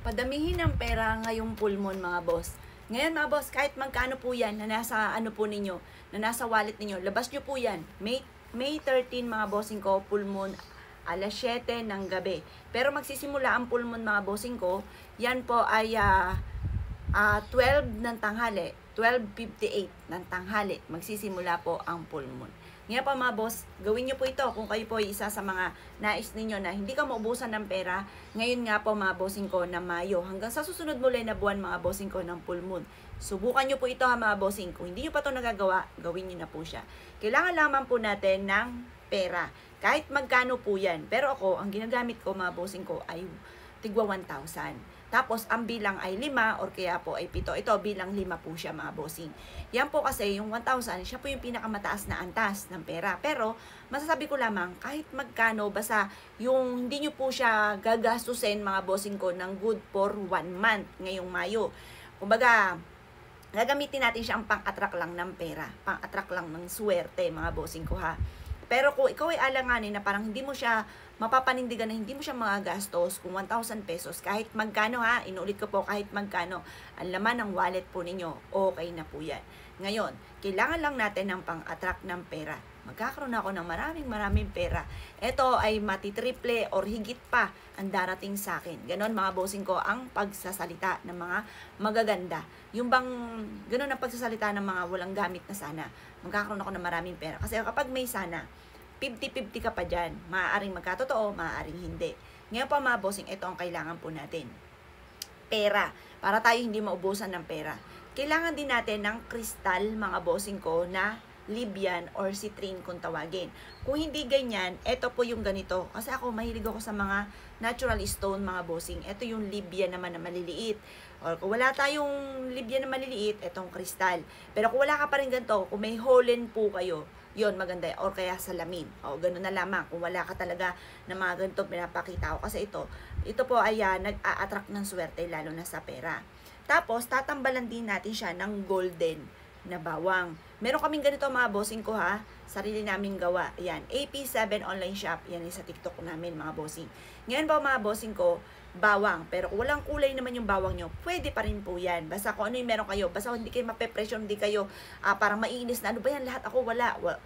Padamihin ng pera ngayong pulmon mga boss. Ngayon mga boss, kahit magkano po yan na nasa ano po ninyo, na nasa wallet ninyo, labas nyo po yan. May 13 mga bossing ko, pulmon, alas 7 ng gabi. Pero magsisimula ang pulmon mga bossing ko, yan po ay 12 ng tanghali, 12:58 ng tanghali, magsisimula po ang pulmon. Ngayon pa mga boss, gawin nyo po ito kung kayo po ay isa sa mga nais ninyo na hindi ka maubusan ng pera. Ngayon nga po mga bossing ko na Mayo hanggang sa susunod muli na buwan mga bossing ko ng full moon. Subukan nyo po ito ha mga bossing. Kung hindi nyo pa ito nagagawa, gawin nyo na po siya. Kailangan lamang po natin ng pera. Kahit magkano po yan. Pero ako, ang ginagamit ko mga bossing ko ay tigwa 1,000. Tapos, ang bilang ay 5 or kaya po ay 7. Ito, bilang 5 po siya mga bossing. Yan po kasi, yung 1,000, siya po yung pinakamataas na antas ng pera. Pero, masasabi ko lamang, kahit magkano, basta yung hindi nyo po siya gagastusin mga bossing ko ng good for 1 month ngayong Mayo. Kumbaga, gagamitin natin siya ang pang-attract lang ng pera. Pang-attract lang ng swerte mga bossing ko ha. Pero kung ikaw ay alanganin na parang hindi mo siya mapapanindigan, na hindi mo siya magagastos kung 1,000 pesos, kahit magkano ha, inulit ko po kahit magkano, ang laman ng wallet po ninyo, okay na po yan. Ngayon, kailangan lang natin ng pang-attract ng pera. Magkakaroon ako ng maraming pera. Ito ay matitriple or higit pa ang darating sa akin. Ganon mga bossing ko ang pagsasalita ng mga magaganda. Yung bang ganon ang pagsasalita ng mga walang gamit na sana. Magkakaroon ako ng maraming pera. Kasi kapag may sana, 50-50 ka pa dyan. Maaaring magkatotoo, maaaring hindi. Ngayon pa mga bossing, ito ang kailangan po natin. Pera. Para tayo hindi maubusan ng pera. Kailangan din natin ng kristal mga bossing ko na Libyan or citrine kung tawagin. Kung hindi ganyan, ito po yung ganito. Kasi ako, mahilig ako sa mga natural stone mga bossing. Ito yung Libyan naman na maliliit. Or kung wala tayong Libyan na maliliit, itong kristal. Pero kung wala ka pa rin ganito, kung may holen po kayo, yon maganda. Or kaya salamin. O, ganun na lamang. Kung wala ka talaga na mga ganito, pinapakita ko. Kasi ito po ay nag-a-attract ng swerte, lalo na sa pera. Tapos, tatambalan din natin siya ng golden na bawang. Meron kaming ganito mga bossing ko ha, sarili naming gawa. Ayan, AP7 online shop. Yan yung sa TikTok namin mga bossing. Ngayon ba mga bossing ko, bawang. Pero kung walang kulay naman yung bawang nyo, pwede pa rin po yan. Basta kung ano yung meron kayo. Basta hindi kayo mape-pressure, hindi kayo parang maiinis na ano ba yan, lahat ako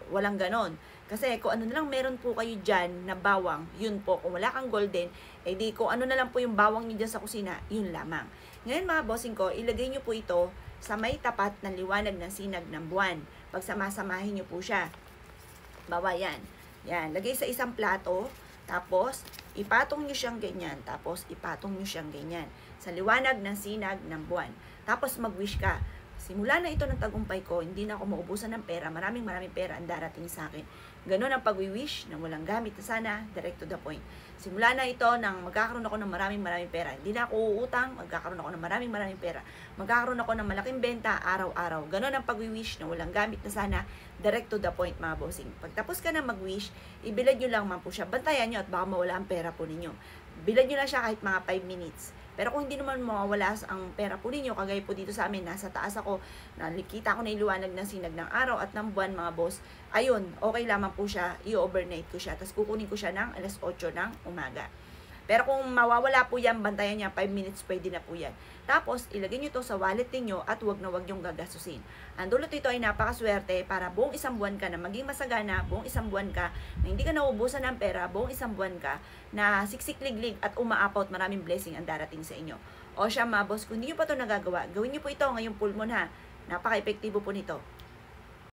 walang ganon. Kasi kung ano na lang meron po kayo dyan na bawang, yun po. Kung wala kang golden, di kung ano na lang po yung bawang nyo dyan sa kusina, yun lamang. Ngayon mga bossing ko, ilagay nyo po ito sa may tapat ng liwanag ng sinag ng buwan. Pagsamasamahin nyo po siya. Bawa yan. Yan. Lagay sa isang plato. Tapos, ipatong nyo siyang ganyan. Tapos, ipatong nyo siyang ganyan. Sa liwanag ng sinag ng buwan. Tapos, mag-wish ka. Simula na ito ng tagumpay ko, hindi na ako maubusan ng pera. Maraming pera ang darating sa akin. Ganon ang pag-wish na walang gamit na sana, direct to the point. Simula na ito nang magkakaroon ako ng maraming pera. Hindi na ako uutang, magkakaroon ako ng maraming pera. Magkakaroon ako ng malaking benta araw-araw. Ganon ang pag-wish na walang gamit na sana, direct to the point mga bossing. Pagtapos ka na mag-wish, ibilad nyo lang man po siya. Bantayan nyo at baka mawala ang pera po ninyo. Bilad nyo lang siya kahit mga 5 minutes. Pero kung hindi naman mawawala ang pera po ninyo, kagaya po dito sa amin, nasa taas ako, nakikita ko na iliwanag ng sinag ng araw at ng buwan mga boss, ayun, okay lamang po siya, i-overnight ko siya, tapos kukunin ko siya ng alas 8 ng umaga. Pero kung mawawala po yan, bantayan niya, 5 minutes pwede na po yan. Tapos, ilagay nyo to sa wallet niyo at wag na wag nyong gagastusin. Ang dulot ito ay napakaswerte para buong isang buwan ka na maging masagana, buong isang buwan ka na hindi ka nauubusan ng pera, buong isang buwan ka na siksik-liglig at umaapaw at maraming blessing ang darating sa inyo. O siya mga boss, kung hindi nyo pa ito nagagawa, gawin nyo po ito ngayong full moon ha. Napaka-epektibo po nito.